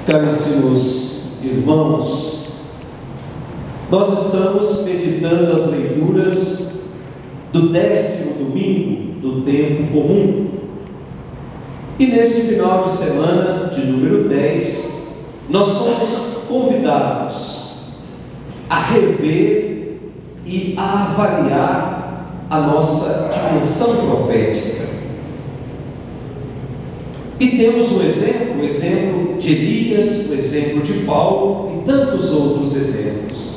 Caríssimos irmãos, nós estamos meditando as leituras do 10º domingo do tempo comum. E nesse final de semana, de número 10, nós somos convidados a rever e a avaliar a nossa dimensão profética. E temos o exemplo de Elias, o exemplo de Paulo e tantos outros exemplos.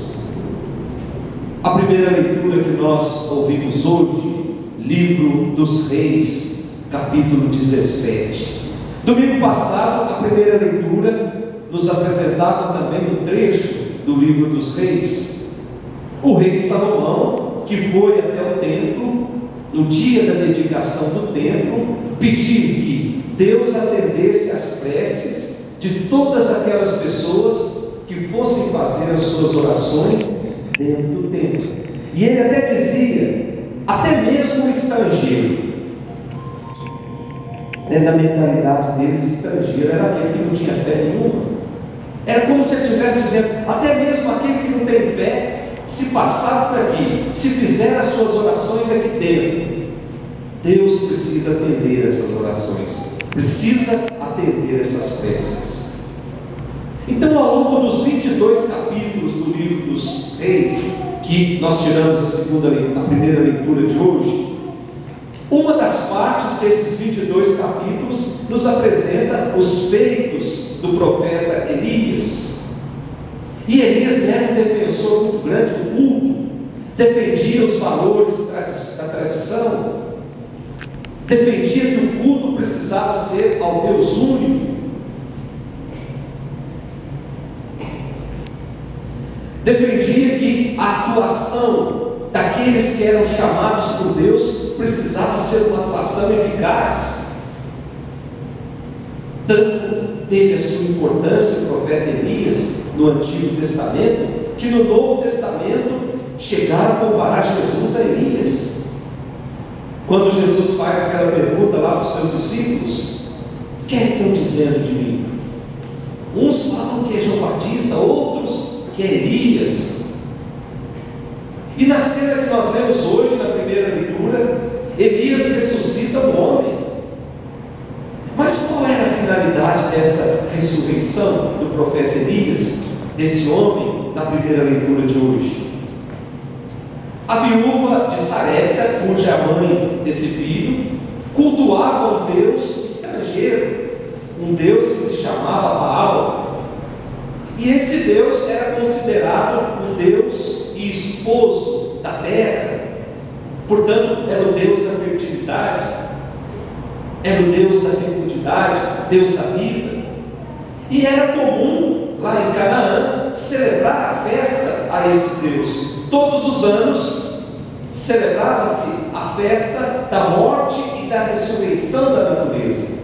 A primeira leitura que nós ouvimos hoje, Livro dos Reis, capítulo 17. Domingo passado, a primeira leitura nos apresentava também um trecho do Livro dos Reis. O rei Salomão, que foi até o templo, no dia da dedicação do templo, pedir que Deus atendesse às preces de todas aquelas pessoas que fossem fazer as suas orações dentro do templo. E ele até dizia, até mesmo o estrangeiro. Na mentalidade deles, estrangeiro era aquele que não tinha fé nenhuma. Era como se ele estivesse dizendo, até mesmo aquele que não tem fé, se passar por aqui, se fizer as suas orações aqui dentro, Deus precisa atender essas orações, precisa atender essas preces. Então, ao longo dos 22 capítulos do Livro dos Reis, que nós tiramos a primeira leitura de hoje, uma das partes desses 22 capítulos nos apresenta os feitos do profeta Elias. E Elias era um defensor muito grande do culto, defendia os valores da tradição, defendia que o culto precisava ser ao Deus único, defendia que a atuação daqueles que eram chamados por Deus precisava ser uma atuação eficaz. Tanto teve a sua importância o profeta Elias no Antigo Testamento, que no Novo Testamento chegaram a comparar Jesus a Elias. Quando Jesus faz aquela pergunta lá para os seus discípulos, o que é que estão dizendo de mim? Uns falam que é João Batista, outros que é Elias. E na cena que nós lemos hoje, na primeira leitura, Elias ressuscita o homem. Mas qual era a finalidade dessa ressurreição do profeta Elias, desse homem, na primeira leitura de hoje? A viúva de Sarepta, cuja mãe desse filho, cultuava um Deus estrangeiro, um Deus que se chamava Baal. E esse Deus era considerado um Deus e esposo da terra, portanto, era o Deus da fertilidade, era o Deus da fecundidade, Deus da vida. E era comum, lá em Canaã, celebrar a festa a esse Deus. Todos os anos celebrava-se a festa da morte e da ressurreição da natureza.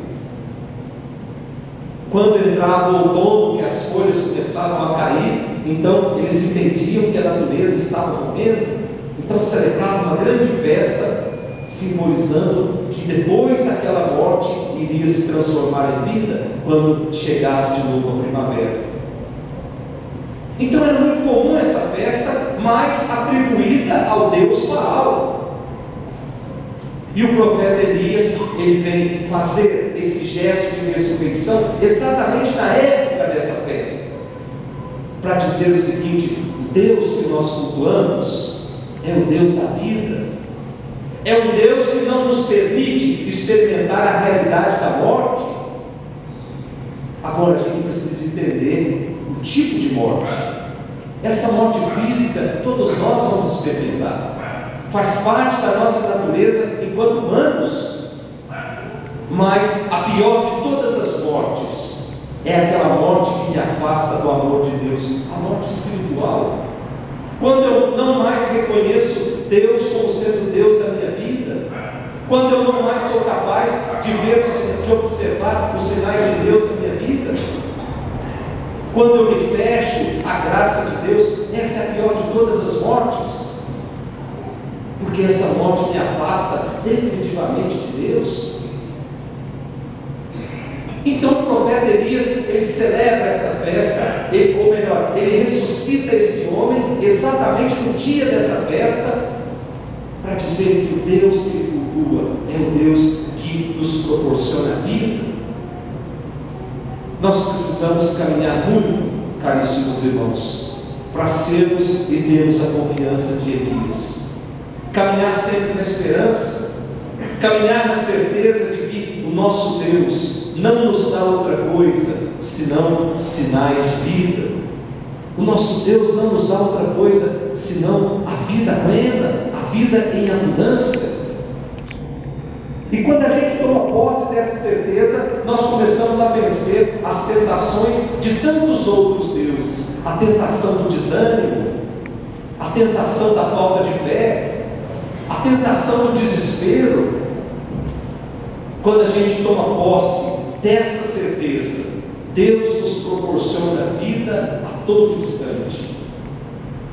Quando entrava o outono, que as folhas começavam a cair, então eles entendiam que a natureza estava morrendo, então celebravam uma grande festa, simbolizando que depois aquela morte iria se transformar em vida, quando chegasse de novo a primavera. Então era muito comum essa festa, mas atribuída ao Deus Baal. E o profeta Elias, ele vem fazer esse gesto de ressurreição exatamente na época dessa festa, para dizer o seguinte: o Deus que nós cultuamos é o Deus da vida, é um Deus que não nos permite experimentar a realidade da morte. Agora a gente precisa entender o tipo de morte. Essa morte física, todos nós vamos experimentar, faz parte da nossa natureza enquanto humanos. Mas a pior de todas as mortes é aquela morte que me afasta do amor de Deus, a morte espiritual. Quando eu não mais reconheço Deus como sendo Deus da minha vida, quando eu não mais sou capaz de ver, de observar os sinais de Deus na minha vida, quando eu me fecho à graça de Deus, essa é a pior de todas as mortes, porque essa morte me afasta definitivamente de Deus. Então o profeta Elias, ele celebra esta festa, ou melhor, ele ressuscita esse homem exatamente no dia dessa festa, para dizer que o Deus que ele cultua é o Deus que nos proporciona vida. Nós precisamos caminhar muito, caríssimos irmãos, para sermos e termos a confiança de Elias. Caminhar sempre na esperança, caminhar na certeza de que o nosso Deus não nos dá outra coisa senão sinais de vida. O nosso Deus não nos dá outra coisa senão a vida plena, a vida em abundância. E quando a gente toma posse dessa certeza, nós começamos a vencer as tentações de tantos outros deuses. A tentação do desânimo, a tentação da falta de fé, a tentação do desespero. Quando a gente toma posse dessa certeza, Deus nos proporciona vida a todo instante.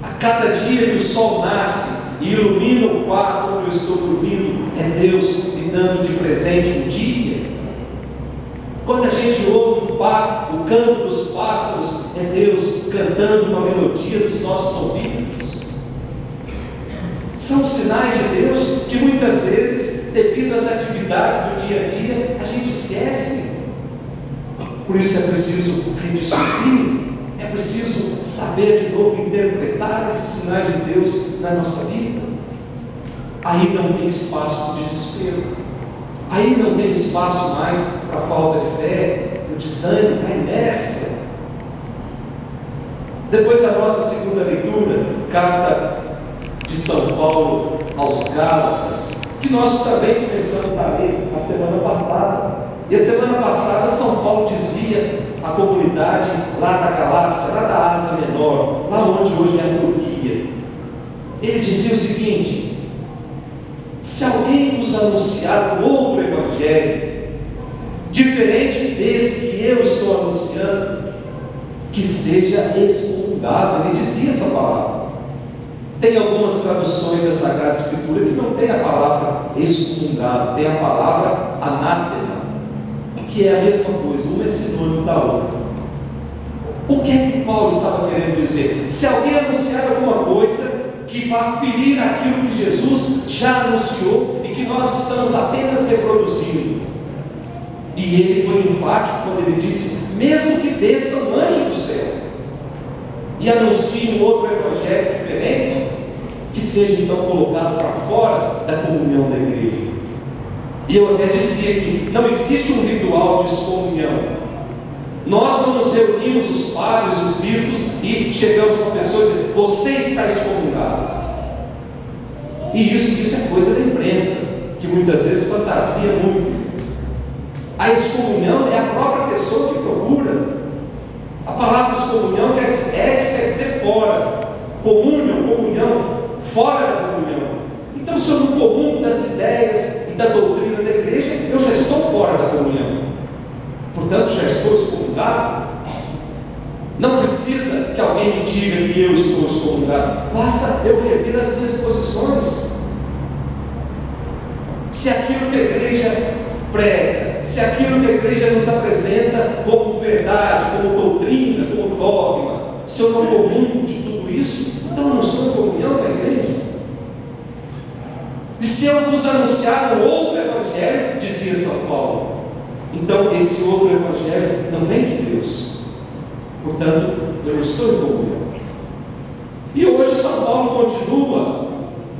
A cada dia que o sol nasce e ilumina o quarto onde eu estou dormindo, é Deus me dando de presente um dia. Quando a gente ouve o canto dos pássaros, é Deus cantando uma melodia dos nossos ouvidos. São sinais de Deus que muitas vezes, devido às atividades do dia a dia, a gente esquece. Por isso é preciso redescobrir, é preciso saber de novo interpretar esses sinais de Deus na nossa vida. Aí não tem espaço para o desespero, aí não tem espaço mais para a falta de fé, para o desânimo, para a inércia. Depois da nossa segunda leitura, carta de São Paulo aos Gálatas, que nós também começamos a ler a semana passada. E a semana passada São Paulo dizia à comunidade lá da Galácia, lá da Ásia Menor, lá onde hoje é a Turquia, ele dizia o seguinte: se alguém nos anunciar um outro evangelho, diferente desse que eu estou anunciando, que seja excomungado. Ele dizia essa palavra. Tem algumas traduções da Sagrada Escritura que não tem a palavra excomungado, tem a palavra anátema, que é a mesma coisa, uma é sinônimo da outra. O que é que Paulo estava querendo dizer? Se alguém anunciar alguma coisa que vá ferir aquilo que Jesus já anunciou e que nós estamos apenas reproduzindo, e ele foi enfático quando ele disse: mesmo que desça um anjo do céu e anuncie um outro evangelho diferente, que seja então colocado para fora da comunhão da igreja. E eu até dizia que não existe um ritual de excomunhão. Nós não nos reunimos, os padres, os bispos, e chegamos para a pessoa e dizemos: você está excomungado. E isso é coisa da imprensa, que muitas vezes fantasia muito. A excomunhão é a própria pessoa que procura. A palavra excomunhão quer dizer fora. Comunhão, fora da comunhão. Então, se eu não comungo das ideias e da doutrina da igreja, eu já estou fora da comunhão. Portanto, já estou excomungado. Não precisa que alguém me diga que eu estou excomungado. Basta eu rever as minhas posições. Se aquilo que a igreja prega, se aquilo que a igreja nos apresenta como verdade, como doutrina, como dogma, se eu não comungo de tudo isso, então eu não estou em comunhão com a igreja. E se eu nos anunciar um outro evangelho, dizia São Paulo, então esse outro evangelho não vem de Deus. Portanto, eu não estou em comunhão. E hoje São Paulo continua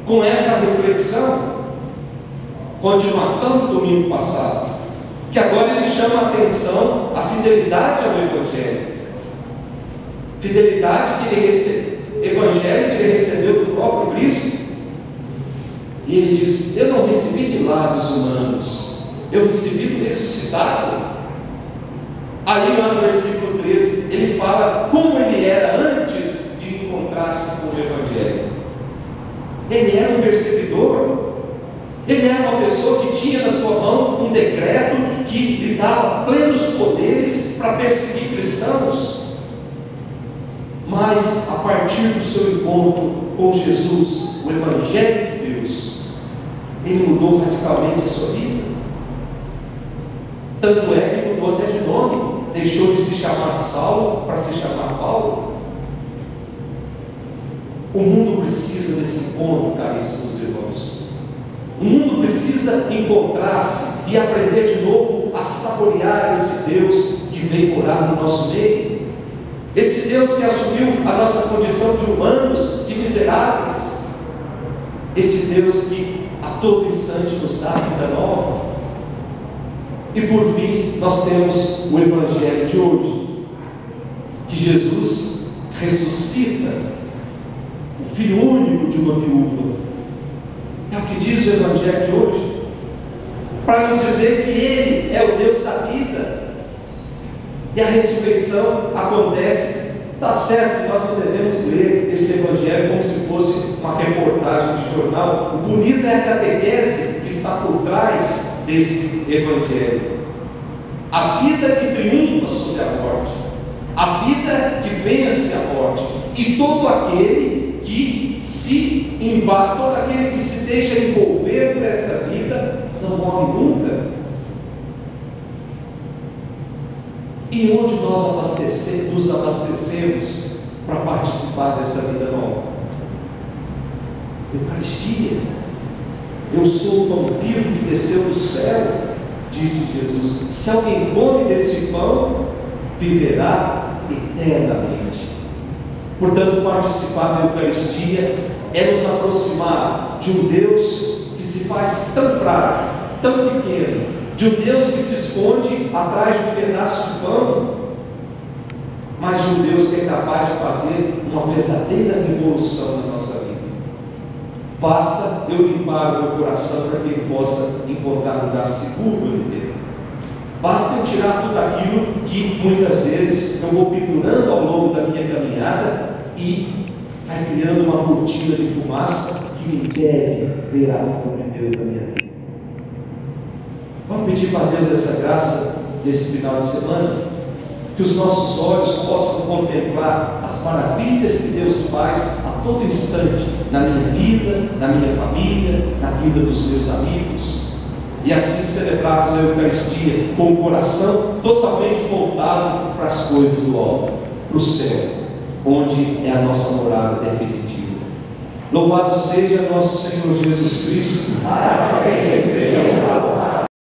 com essa reflexão, continuação do domingo passado, que agora ele chama a atenção à fidelidade ao evangelho. Fidelidade que ele evangelho que ele recebeu do próprio Cristo. E ele diz: eu não recebi de lábios humanos, eu recebi do ressuscitado. Aí lá no versículo 13, ele fala como ele era antes de encontrar-se com o Evangelho. Ele era um perseguidor, ele era uma pessoa que tinha na sua mão um decreto que lhe dava plenos poderes para perseguir cristãos. Mas a partir do seu encontro com Jesus, o Evangelho de Deus, ele mudou radicalmente a sua vida. Tanto é que mudou até de nome, deixou de se chamar Saulo para se chamar Paulo. O mundo precisa desse encontro, caríssimos irmãos. O mundo precisa encontrar-se e aprender de novo a saborear esse Deus que veio morar no nosso meio. Esse Deus que assumiu a nossa condição de humanos, de miseráveis. Esse Deus que a todo instante nos dá vida nova. E por fim, nós temos o Evangelho de hoje, que Jesus ressuscita o filho único de uma viúva. É o que diz o Evangelho de hoje, para nos dizer que Ele é o Deus da vida. E a ressurreição acontece. Está certo que nós não devemos ler esse Evangelho como se fosse uma reportagem de jornal. O bonito é a catequese que está por trás desse Evangelho. A vida que triunfa sobre a morte, a vida que vence a morte, e todo aquele que se deixa envolver por essa vida não morre nunca. E onde nós nos abastecemos para participar dessa vida nova? Eucaristia. Eu sou o pão vivo que desceu do céu, disse Jesus. Se alguém come desse pão, viverá eternamente. Portanto, participar da Eucaristia é nos aproximar de um Deus que se faz tão frágil, tão pequeno, de um Deus que se esconde atrás de um pedaço de pão, mas de um Deus que é capaz de fazer uma verdadeira revolução na nossa vida. Basta eu limpar o meu coração para que ele possa encontrar lugar seguro em Deus. Basta eu tirar tudo aquilo que muitas vezes eu vou pendurando ao longo da minha caminhada e vai criando uma cortina de fumaça que me impede ver a ação de Deus na minha vida. Vamos pedir para Deus essa graça nesse final de semana, que os nossos olhos possam contemplar as maravilhas que Deus faz a todo instante na minha vida, na minha família, na vida dos meus amigos, e assim celebrarmos a Eucaristia com o coração totalmente voltado para as coisas do alto, para o céu, onde é a nossa morada definitiva. Louvado seja nosso Senhor Jesus Cristo. Para sempre seja louvado.